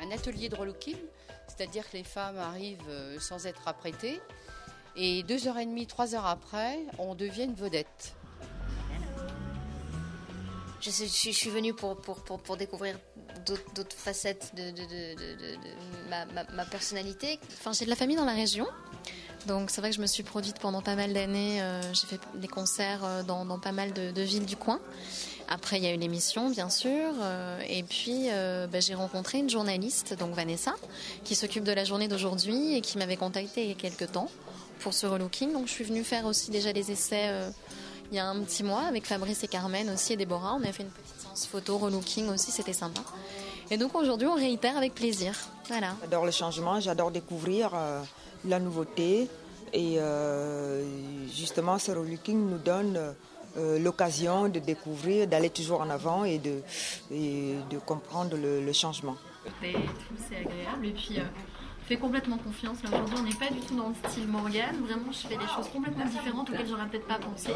un atelier de relooking, c'est-à-dire que les femmes arrivent sans être apprêtées et 2h30, 3 heures après, on devient une vedette. Je suis venue pour découvrir d'autres facettes de ma personnalité. Enfin, j'ai de la famille dans la région, donc c'est vrai que je me suis produite pendant pas mal d'années. J'ai fait des concerts dans pas mal de villes du coin. Après, il y a eu l'émission, bien sûr, et puis j'ai rencontré une journaliste, donc Vanessa, qui s'occupe de la journée d'aujourd'hui et qui m'avait contactée il y a quelques temps pour ce relooking. Donc je suis venue faire aussi déjà les essais il y a un petit mois avec Fabrice et Carmen aussi et Déborah. On a fait une petite séance photo, relooking aussi, c'était sympa. Et donc aujourd'hui, on réitère avec plaisir. Voilà. J'adore le changement, j'adore découvrir la nouveauté. Et justement, ce relooking nous donne l'occasion de découvrir, d'aller toujours en avant et de comprendre le changement. C'est agréable et puis fais complètement confiance. Là, aujourd'hui, on n'est pas du tout dans le style Morgane. Vraiment, je fais des choses complètement différentes auxquelles j'aurais peut-être pas pensé.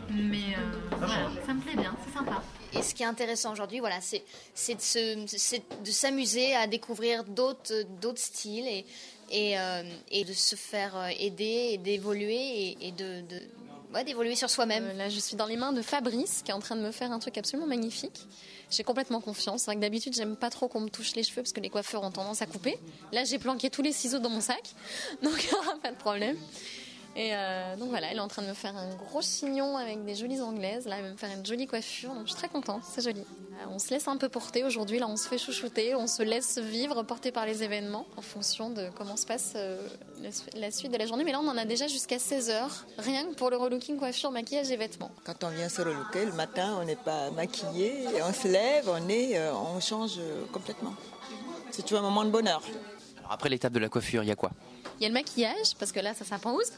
Mais voilà, ça me plaît bien, c'est sympa. Et ce qui est intéressant aujourd'hui, voilà, c'est de s'amuser à découvrir d'autres styles et de se faire aider et d'évoluer et d'évoluer sur soi-même. Là, je suis dans les mains de Fabrice qui est en train de me faire un truc absolument magnifique. J'ai complètement confiance. C'est vrai que d'habitude, j'aime pas trop qu'on me touche les cheveux parce que les coiffeurs ont tendance à couper. Là, j'ai planqué tous les ciseaux dans mon sac, donc il n'y aura pas de problème. Et donc voilà, elle est en train de me faire un gros chignon avec des jolies anglaises. Là, elle va me faire une jolie coiffure, donc je suis très contente, c'est joli. On se laisse un peu porter aujourd'hui, là on se fait chouchouter, on se laisse vivre, porter par les événements en fonction de comment se passe la suite de la journée. Mais là, on en a déjà jusqu'à 16h, rien que pour le relooking, coiffure, maquillage et vêtements. Quand on vient se relooker, le matin, on n'est pas maquillé, on se lève, on change complètement. C'est toujours un moment de bonheur. Alors après l'étape de la coiffure, il y a quoi ? Il y a le maquillage, parce que là, ça s'impose.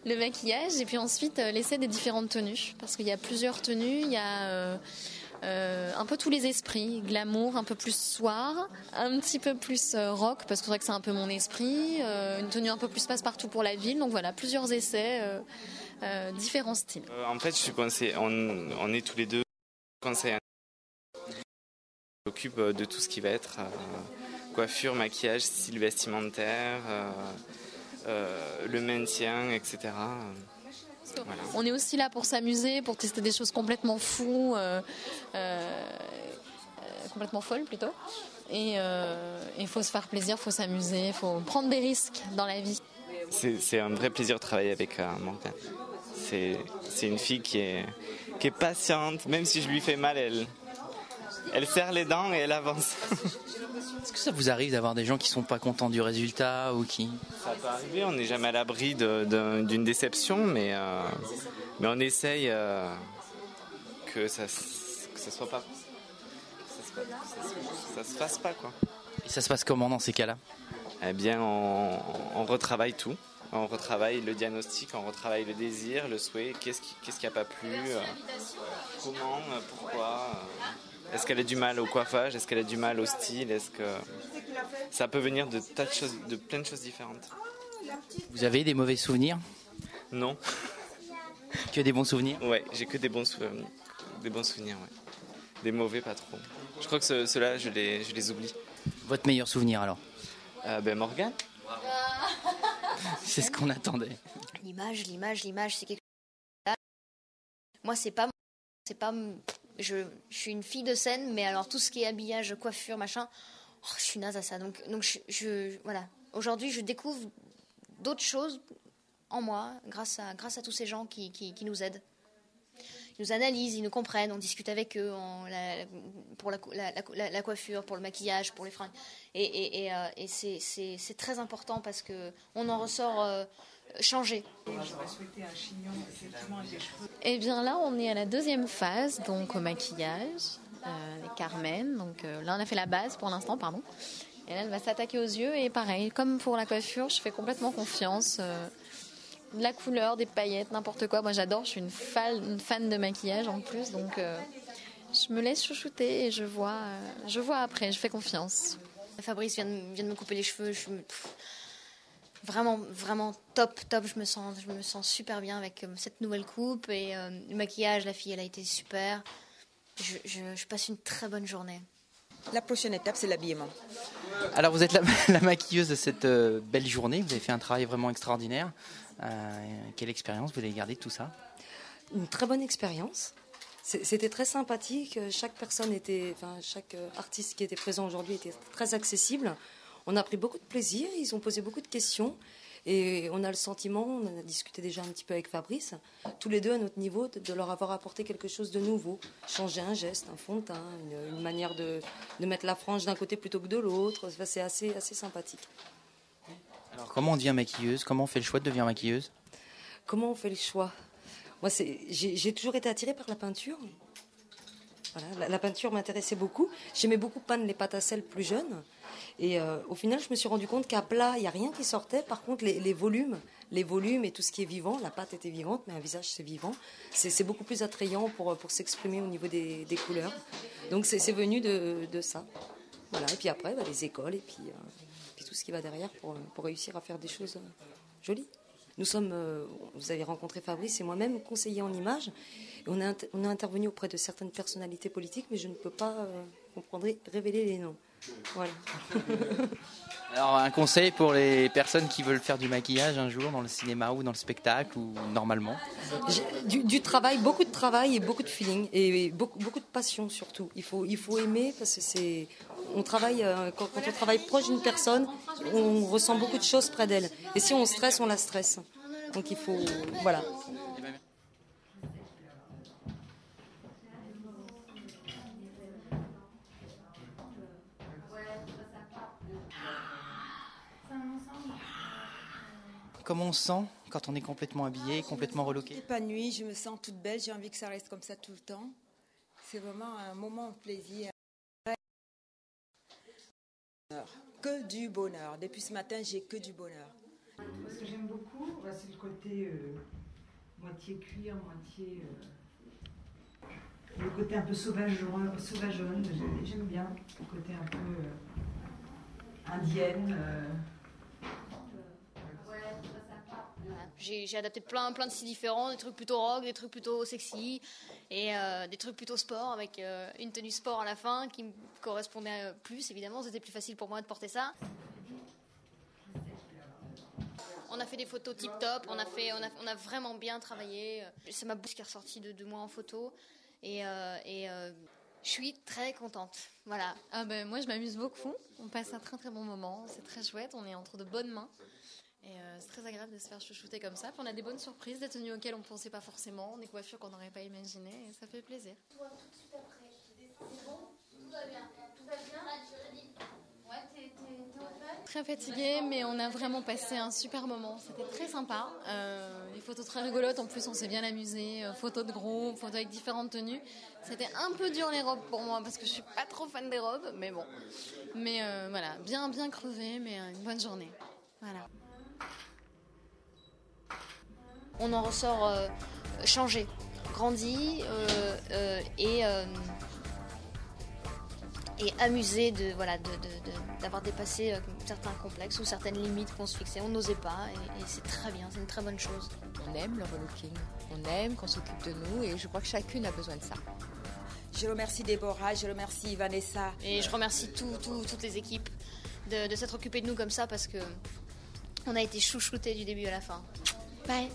Le maquillage, et puis ensuite, l'essai des différentes tenues. Parce qu'il y a plusieurs tenues, il y a un peu tous les esprits. Glamour, un peu plus soir, un petit peu plus rock, parce que c'est vrai que c'est un peu mon esprit. Une tenue un peu plus passe-partout pour la ville. Donc voilà, plusieurs essais, différents styles. En fait, je suis coincé. On est tous les deux coincés. Je m'occupe de tout ce qui va être coiffure, maquillage, style vestimentaire, le maintien, etc. Voilà. On est aussi là pour s'amuser, pour tester des choses complètement fous, complètement folles plutôt. Et il faut se faire plaisir, il faut s'amuser, il faut prendre des risques dans la vie. C'est un vrai plaisir de travailler avec Morgane. C'est une fille qui est patiente, même si je lui fais mal, elle serre les dents et elle avance. Est-ce que ça vous arrive d'avoir des gens qui sont pas contents du résultat ou qui... Ça peut arriver, on n'est jamais à l'abri d'une déception, mais on essaye que ça soit pas, ça se fasse pas, quoi. Et ça se passe comment dans ces cas-là ? Eh bien, on retravaille tout. On retravaille le diagnostic, on retravaille le désir, le souhait, qu'est-ce qui a pas plu, comment, pourquoi. Est-ce qu'elle a du mal au coiffage? Est-ce qu'elle a du mal au style? Est-ce que ça peut venir de tas de choses, de plein de choses différentes. Vous avez des mauvais souvenirs? Non. Que des bons souvenirs? Ouais, j'ai que des bons souvenirs. Des bons souvenirs, ouais. Des mauvais, pas trop. Je crois que ceux-là, je les oublie. Votre meilleur souvenir alors? Morgane. C'est ce qu'on attendait. L'image, c'est quelque chose. Moi, c'est pas. Je suis une fille de scène, mais alors tout ce qui est habillage, coiffure, machin, je suis naze à ça. Donc voilà. Aujourd'hui, je découvre d'autres choses en moi grâce à tous ces gens qui nous aident. Ils nous analysent, ils nous comprennent, on discute avec eux pour la coiffure, pour le maquillage, pour les fringues. Et c'est très important parce qu'on en ressort changé. Et bien là, on est à la deuxième phase, donc au maquillage, avec Carmen. Donc là, on a fait la base pour l'instant, pardon. Et là, elle va s'attaquer aux yeux. Et pareil, comme pour la coiffure, je fais complètement confiance. De la couleur, des paillettes, n'importe quoi. Moi, j'adore. Je suis une fan de maquillage en plus. Donc, je me laisse chouchouter et je vois après. Je fais confiance. Fabrice vient de me couper les cheveux. Vraiment, vraiment top. Je me sens super bien avec cette nouvelle coupe. Et le maquillage, la fille, elle a été super. Je passe une très bonne journée. La prochaine étape, c'est l'habillement. Alors vous êtes la maquilleuse de cette belle journée, vous avez fait un travail vraiment extraordinaire. Quelle expérience vous avez gardé de tout ça? Une très bonne expérience. C'était très sympathique. Chaque artiste qui était présent aujourd'hui était très accessible. On a pris beaucoup de plaisir, ils ont posé beaucoup de questions. Et on a le sentiment, on en a discuté déjà un petit peu avec Fabrice, tous les deux à notre niveau, de leur avoir apporté quelque chose de nouveau. Changer un geste, un fond de teint, une manière de mettre la frange d'un côté plutôt que de l'autre. Enfin, c'est assez sympathique. Alors comment on devient maquilleuse? Comment on fait le choix de devenir maquilleuse? Comment on fait le choix? Moi, j'ai toujours été attirée par la peinture. Voilà, la peinture m'intéressait beaucoup. J'aimais beaucoup peindre les pâtes à sel plus jeunes. Et au final, je me suis rendu compte qu'à plat, il n'y a rien qui sortait. Par contre, les volumes et tout ce qui est vivant, la pâte était vivante, mais un visage, c'est vivant. C'est beaucoup plus attrayant pour s'exprimer au niveau des couleurs. Donc, c'est venu de ça. Voilà. Et puis après, les écoles et puis tout ce qui va derrière pour réussir à faire des choses jolies. Nous sommes, vous avez rencontré Fabrice et moi-même, conseillers en images. Et on a intervenu auprès de certaines personnalités politiques, mais je ne peux pas, comprendrez, révéler les noms. Voilà. Alors un conseil pour les personnes qui veulent faire du maquillage un jour dans le cinéma ou dans le spectacle ou normalement? Du travail, beaucoup de travail et beaucoup de feeling et beaucoup de passion surtout. Il faut aimer parce que on travaille, quand on travaille proche d'une personne, on ressent beaucoup de choses près d'elle. Et si on stresse, on la stresse. Donc il faut, voilà. Comment on se sent quand on est complètement habillé, complètement reloqué? Épanouie, je me sens toute belle, j'ai envie que ça reste comme ça tout le temps. C'est vraiment un moment de plaisir. Que du bonheur. Depuis ce matin, j'ai que du bonheur. Ce que j'aime beaucoup, c'est le côté moitié cuir, moitié... le côté un peu sauvageonne. J'aime bien le côté un peu indienne. J'ai adapté plein de styles différents, des trucs plutôt rock, des trucs plutôt sexy et des trucs plutôt sport avec une tenue sport à la fin qui me correspondait plus évidemment, c'était plus facile pour moi de porter ça. On a fait des photos tip top, on a vraiment bien travaillé. C'est ma bouche qui est ressortie de moi en photo et je suis très contente. Voilà. Moi je m'amuse beaucoup, on passe un très très bon moment, c'est très chouette, on est entre de bonnes mains. Et c'est très agréable de se faire chouchouter comme ça. Puis on a des bonnes surprises, des tenues auxquelles on ne pensait pas forcément, des coiffures qu'on n'aurait pas imaginées, et ça fait plaisir. Toi, tout de suite après, c'est bon? Tout va bien? Tout va bien? Ouais, t'es très fatiguée, mais on a vraiment passé un super moment. C'était très sympa. Des photos très rigolotes, en plus on s'est bien amusé. Photos de groupe, photos avec différentes tenues. C'était un peu dur les robes pour moi, parce que je suis pas trop fan des robes, mais bon. Mais voilà, bien crevé, mais une bonne journée. Voilà. On en ressort changé, grandi et amusé d'avoir dépassé certains complexes ou certaines limites qu'on se fixait. On n'osait pas et c'est très bien, c'est une très bonne chose. On aime le relooking, on aime qu'on s'occupe de nous et je crois que chacune a besoin de ça. Je remercie Déborah, je remercie Vanessa. Et je remercie toutes les équipes de s'être occupées de nous comme ça parce que on a été chouchoutés du début à la fin. Bye.